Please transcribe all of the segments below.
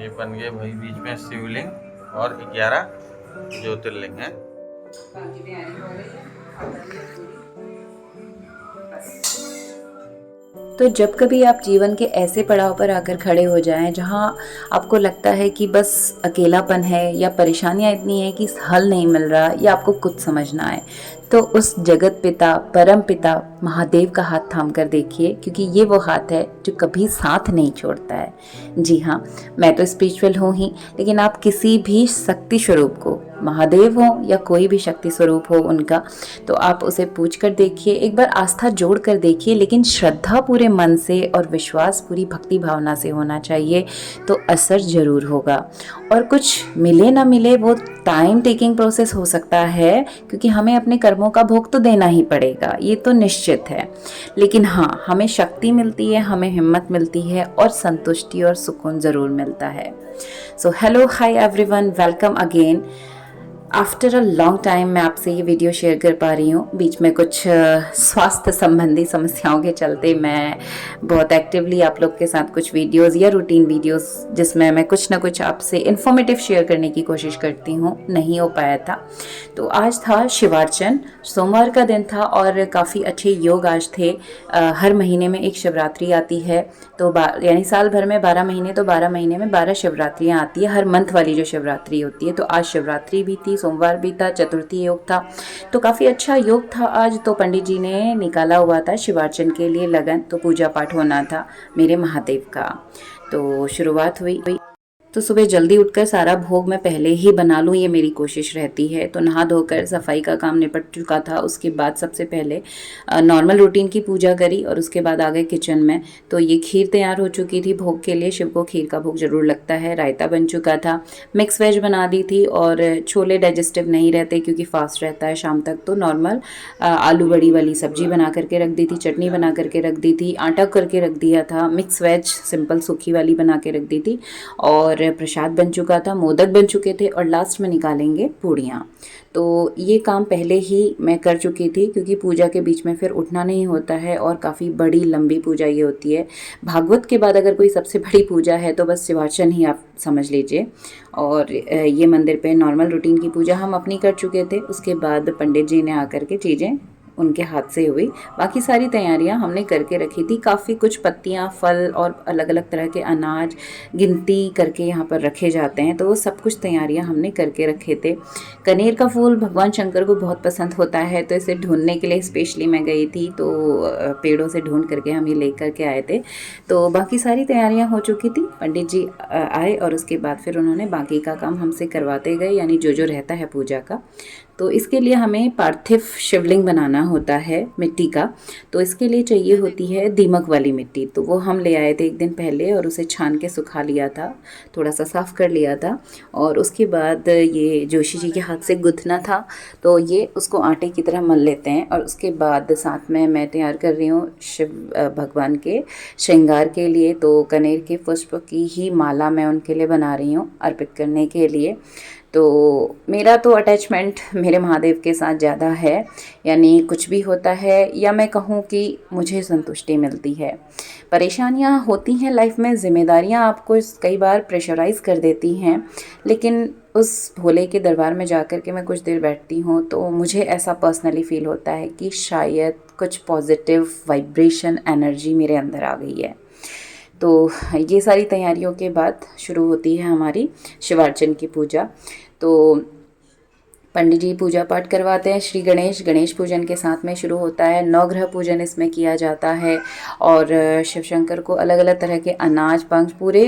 ये बन गए भाई, बीच में शिवलिंग और 11 ज्योतिर्लिंग है। तो जब कभी आप जीवन के ऐसे पड़ाव पर आकर खड़े हो जाएं जहां आपको लगता है कि बस अकेलापन है या परेशानियां इतनी हैं कि हल नहीं मिल रहा या आपको कुछ समझ ना आए, तो उस जगत पिता परम पिता महादेव का हाथ थाम कर देखिए, क्योंकि ये वो हाथ है जो कभी साथ नहीं छोड़ता है। जी हाँ, मैं तो स्पिरिचुअल हूँ ही, लेकिन आप किसी भी शक्ति स्वरूप को, महादेव हो या कोई भी शक्ति स्वरूप हो उनका, तो आप उसे पूछ कर देखिए, एक बार आस्था जोड़ कर देखिए, लेकिन श्रद्धा पूरे मन से और विश्वास पूरी भक्ति भावना से होना चाहिए, तो असर जरूर होगा। और कुछ मिले ना मिले वो टाइम टेकिंग प्रोसेस हो सकता है, क्योंकि हमें अपने कर्मों का भोग तो देना ही पड़ेगा, ये तो निश्चित है। लेकिन हाँ, हमें शक्ति मिलती है, हमें हिम्मत मिलती है और संतुष्टि और सुकून ज़रूर मिलता है। So hello, hi everyone, welcome again. After a long time मैं आपसे ये वीडियो शेयर कर पा रही हूँ। बीच में कुछ स्वास्थ्य संबंधी समस्याओं के चलते मैं बहुत एक्टिवली आप लोग के साथ कुछ वीडियोस या रूटीन वीडियोस जिसमें मैं कुछ ना कुछ आपसे इन्फॉर्मेटिव शेयर करने की कोशिश करती हूँ, नहीं हो पाया था। तो आज था शिवार्चन, सोमवार का दिन था और काफ़ी अच्छे योग आज थे। हर महीने में एक शिवरात्रि आती है, तो यानी साल भर में 12 महीने, तो 12 महीने में 12 शिवरात्रियाँ आती है, हर मंथ वाली जो शिवरात्रि होती है। तो आज शिवरात्रि भी थी, सोमवार भी था, चतुर्थी योग था, तो काफ़ी अच्छा योग था आज। तो पंडित जी ने निकाला हुआ था शिवार्चन के लिए लगन, तो पूजा पाठ होना था मेरे महादेव का। तो शुरुआत हुई। तो सुबह जल्दी उठकर सारा भोग मैं पहले ही बना लूँ, ये मेरी कोशिश रहती है। तो नहा धोकर सफाई का काम निपट चुका था। उसके बाद सबसे पहले नॉर्मल रूटीन की पूजा करी और उसके बाद आ गए किचन में। तो ये खीर तैयार हो चुकी थी भोग के लिए, शिव को खीर का भोग जरूर लगता है। रायता बन चुका था, मिक्स वेज बना दी थी, और छोले डाइजेस्टिव नहीं रहते क्योंकि फास्ट रहता है शाम तक, तो नॉर्मल आलू बड़ी वाली सब्जी बना करके रख दी थी, चटनी बना करके रख दी थी, आटा करके रख दिया था, मिक्स वेज सिंपल सूखी वाली बना के रख दी थी, और प्रसाद बन चुका था, मोदक बन चुके थे, और लास्ट में निकालेंगे पूड़ियाँ। तो ये काम पहले ही मैं कर चुकी थी, क्योंकि पूजा के बीच में फिर उठना नहीं होता है, और काफ़ी बड़ी लंबी पूजा ये होती है। भागवत के बाद अगर कोई सबसे बड़ी पूजा है तो बस शिवार्चन ही आप समझ लीजिए। और ये मंदिर पे नॉर्मल रूटीन की पूजा हम अपनी कर चुके थे। उसके बाद पंडित जी ने आकर के चीज़ें उनके हाथ से हुई। बाकी सारी तैयारियां हमने करके रखी थी, काफ़ी कुछ पत्तियां, फल और अलग अलग तरह के अनाज गिनती करके यहाँ पर रखे जाते हैं, तो वो सब कुछ तैयारियां हमने करके रखे थे। कनेर का फूल भगवान शंकर को बहुत पसंद होता है, तो इसे ढूंढने के लिए स्पेशली मैं गई थी, तो पेड़ों से ढूंढ करके हम ये ले करके आए थे। तो बाकी सारी तैयारियां हो चुकी थी। पंडित जी आए और उसके बाद फिर उन्होंने बाकी का काम हमसे करवाते गए, यानी जो जो रहता है पूजा का। तो इसके लिए हमें पार्थिव शिवलिंग बनाना होता है मिट्टी का, तो इसके लिए चाहिए होती है दीमक वाली मिट्टी। तो वो हम ले आए थे एक दिन पहले, और उसे छान के सुखा लिया था, थोड़ा सा साफ़ कर लिया था। और उसके बाद ये जोशी जी के हाथ से गुथना था, तो ये उसको आटे की तरह मल लेते हैं। और उसके बाद साथ में मैं तैयार कर रही हूँ शिव भगवान के श्रृंगार के लिए, तो कनेर के पुष्प की ही माला मैं उनके लिए बना रही हूँ अर्पित करने के लिए। तो मेरा तो अटैचमेंट मेरे महादेव के साथ ज़्यादा है, यानी कुछ भी होता है, या मैं कहूँ कि मुझे संतुष्टि मिलती है। परेशानियाँ होती हैं लाइफ में, जिम्मेदारियाँ आपको कई बार प्रेशराइज़ कर देती हैं, लेकिन उस भोले के दरबार में जा कर के मैं कुछ देर बैठती हूँ, तो मुझे ऐसा पर्सनली फ़ील होता है कि शायद कुछ पॉजिटिव वाइब्रेशन एनर्जी मेरे अंदर आ गई है। तो ये सारी तैयारियों के बाद शुरू होती है हमारी शिवार्चन की पूजा। तो पंडित जी पूजा पाठ करवाते हैं। श्री गणेश गणेश पूजन के साथ में शुरू होता है। नवग्रह पूजन इसमें किया जाता है, और शिव शंकर को अलग अलग तरह के अनाज पंख पूरे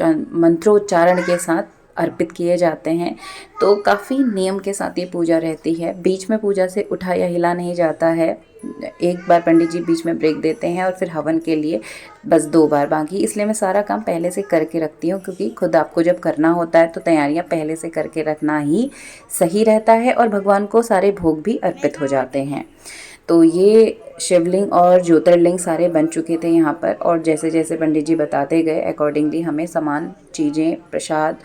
मंत्रोच्चारण के साथ अर्पित किए जाते हैं। तो काफ़ी नियम के साथ ये पूजा रहती है। बीच में पूजा से उठा या हिला नहीं जाता है। एक बार पंडित जी बीच में ब्रेक देते हैं, और फिर हवन के लिए बस 2 बार। बाकी इसलिए मैं सारा काम पहले से करके रखती हूँ, क्योंकि खुद आपको जब करना होता है तो तैयारियाँ पहले से करके रखना ही सही रहता है, और भगवान को सारे भोग भी अर्पित हो जाते हैं। तो ये शिवलिंग और ज्योतिर्लिंग सारे बन चुके थे यहाँ पर, और जैसे जैसे पंडित जी बताते गए अकॉर्डिंगली हमें सामान, चीज़ें, प्रसाद,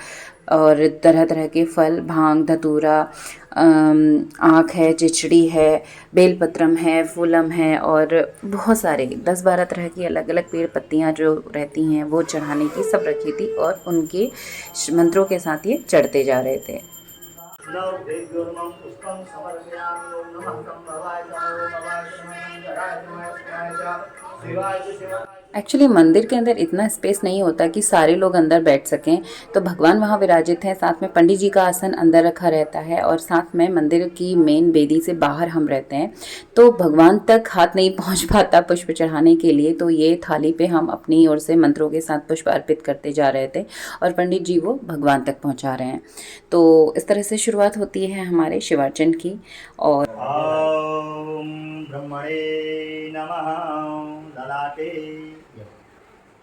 और तरह तरह के फल, भांग, धतूरा, आँख है, चिचड़ी है, बेलपत्रम है, फूलम है और बहुत सारे 10-12 तरह की अलग अलग पेड़ पत्तियाँ जो रहती हैं वो चढ़ाने की सब रखी थी और उनके मंत्रों के साथ ये चढ़ते जा रहे थे। एक्चुअली मंदिर के अंदर इतना स्पेस नहीं होता कि सारे लोग अंदर बैठ सकें, तो भगवान वहाँ विराजित हैं, साथ में पंडित जी का आसन अंदर रखा रहता है और साथ में मंदिर की मेन वेदी से बाहर हम रहते हैं, तो भगवान तक हाथ नहीं पहुँच पाता पुष्प चढ़ाने के लिए। तो ये थाली पे हम अपनी ओर से मंत्रों के साथ पुष्प अर्पित करते जा रहे थे और पंडित जी वो भगवान तक पहुँचा रहे हैं। तो इस तरह से शुरुआत होती है हमारे शिवार्चन की। और ओम ब्रह्मणे नमः ललाटे,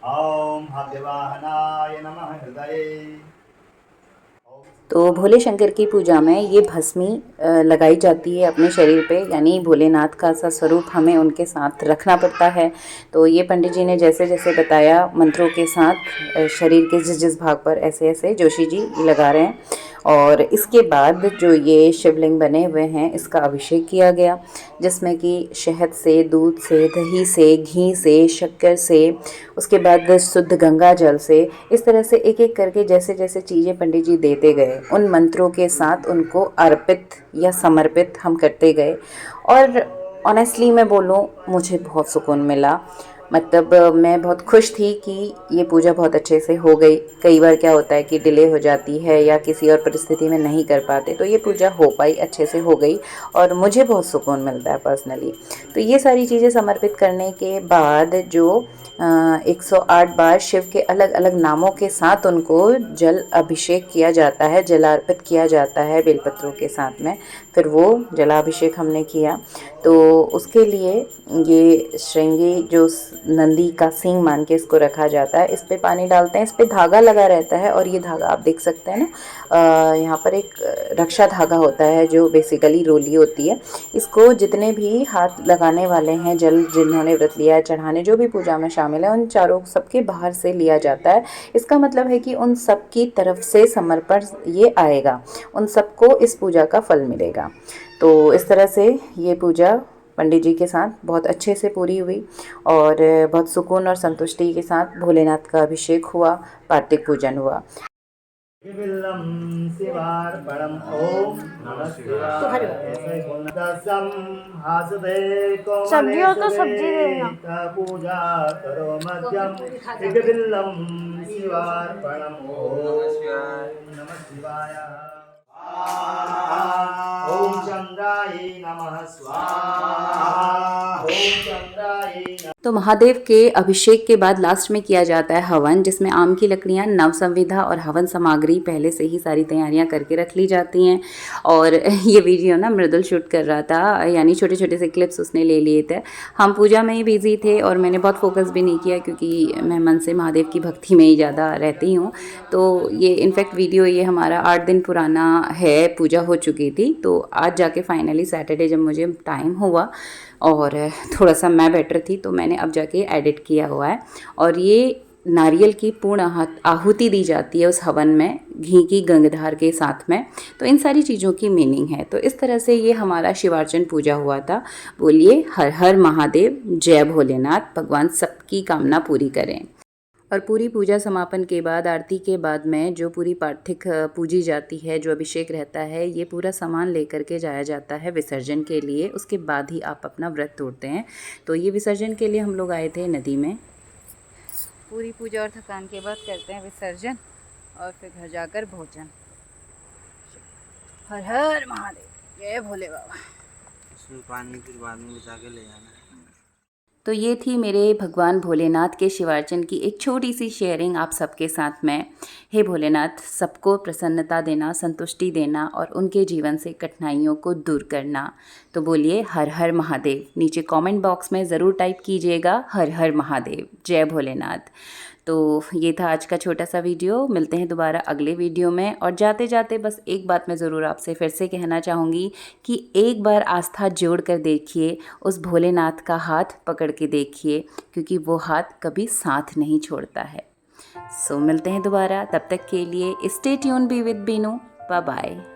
ओम हव्यवाहनाय नमः हृदये। तो भोले शंकर की पूजा में ये भस्मी लगाई जाती है अपने शरीर पे, यानी भोलेनाथ का सा स्वरूप हमें उनके साथ रखना पड़ता है। तो ये पंडित जी ने जैसे जैसे बताया मंत्रों के साथ शरीर के जिस जिस भाग पर ऐसे ऐसे जोशी जी लगा रहे हैं। और इसके बाद जो ये शिवलिंग बने हुए हैं इसका अभिषेक किया गया, जिसमें कि शहद से, दूध से, दही से, घी से, शक्कर से, उसके बाद शुद्ध गंगा जल से, इस तरह से एक एक करके जैसे जैसे चीज़ें पंडित जी देते गए उन मंत्रों के साथ उनको अर्पित या समर्पित हम करते गए। और ऑनेस्टली मैं बोलूँ मुझे बहुत सुकून मिला, मतलब मैं बहुत खुश थी कि ये पूजा बहुत अच्छे से हो गई। कई बार क्या होता है कि डिले हो जाती है या किसी और परिस्थिति में नहीं कर पाते, तो ये पूजा हो पाई, अच्छे से हो गई और मुझे बहुत सुकून मिलता है पर्सनली। तो ये सारी चीज़ें समर्पित करने के बाद जो 108 बार शिव के अलग अलग नामों के साथ उनको जल अभिषेक किया जाता है, जलार्पित किया जाता है बेलपत्रों के साथ में, फिर वो जलाभिषेक हमने किया। तो उसके लिए ये श्रृंगी जो नंदी का सींग मान के इसको रखा जाता है, इस पे पानी डालते हैं, इस पे धागा लगा रहता है और ये धागा आप देख सकते हैं ना, यहाँ पर एक रक्षा धागा होता है जो बेसिकली रोली होती है। इसको जितने भी हाथ लगाने वाले हैं, जल जिन्होंने व्रत लिया है चढ़ाने, जो भी पूजा में शामिल है, उन चारों सबके बाहर से लिया जाता है। इसका मतलब है कि उन सब की तरफ से समर्पण ये आएगा, उन सबको इस पूजा का फल मिलेगा। तो इस तरह से ये पूजा पंडित जी के साथ बहुत अच्छे से पूरी हुई और बहुत सुकून और संतुष्टि के साथ भोलेनाथ का अभिषेक हुआ, पार्थिव पूजन हुआ। शिवार्पणम् ओम नमः शिवाय। सब्जियों तो सब्जी देना। पूजा करो मध्यम बिल्लम शिवार्पणम् ओम नमः शिवाय। ओम चंद्राय नमः स्वाहा। ओम चंद्राय। तो महादेव के अभिषेक के बाद लास्ट में किया जाता है हवन, जिसमें आम की लकड़ियाँ, नव संविधा और हवन सामग्री पहले से ही सारी तैयारियां करके रख ली जाती हैं। और ये वीडियो ना मृदुल शूट कर रहा था, यानी छोटे छोटे से क्लिप्स उसने ले लिए थे। हम पूजा में ही बिजी थे और मैंने बहुत फोकस भी नहीं किया क्योंकि मैं मन से महादेव की भक्ति में ही ज़्यादा रहती हूँ। तो ये इनफैक्ट वीडियो ये हमारा 8 दिन पुराना है, पूजा हो चुकी थी। तो आज जाके फाइनली सैटरडे जब मुझे टाइम हुआ और थोड़ा सा मैं बेटर थी तो मैंने अब जाके एडिट किया हुआ है। और ये नारियल की पूर्ण आहुति दी जाती है उस हवन में, घी की गंगधार के साथ में। तो इन सारी चीज़ों की मीनिंग है। तो इस तरह से ये हमारा शिवार्चन पूजा हुआ था। बोलिए हर हर महादेव, जय भोलेनाथ, भगवान सबकी कामना पूरी करें। और पूरी पूजा समापन के बाद, आरती के बाद में जो पूरी पार्थिक पूजी जाती है, जो अभिषेक रहता है, ये पूरा सामान लेकर के जाया जाता है विसर्जन के लिए। उसके बाद ही आप अपना व्रत तोड़ते हैं। तो ये विसर्जन के लिए हम लोग आए थे नदी में। पूरी पूजा और थकान के बाद करते हैं विसर्जन और फिर घर जाकर भोजन। हर हर महादेव, जय भोले बाबा। इसमें पानी फिर बाद में बचा के ले जाना है। तो ये थी मेरे भगवान भोलेनाथ के शिवार्चन की एक छोटी सी शेयरिंग आप सबके साथ में। हे भोलेनाथ, सबको प्रसन्नता देना, संतुष्टि देना और उनके जीवन से कठिनाइयों को दूर करना। तो बोलिए हर हर महादेव। नीचे कमेंट बॉक्स में ज़रूर टाइप कीजिएगा हर हर महादेव, जय भोलेनाथ। तो ये था आज का छोटा सा वीडियो। मिलते हैं दोबारा अगले वीडियो में। और जाते जाते बस एक बात मैं ज़रूर आपसे फिर से कहना चाहूँगी कि एक बार आस्था जोड़ कर देखिए, उस भोलेनाथ का हाथ पकड़ के देखिए, क्योंकि वो हाथ कभी साथ नहीं छोड़ता है। सो मिलते हैं दोबारा, तब तक के लिए stay tune be with Binu, bye bye.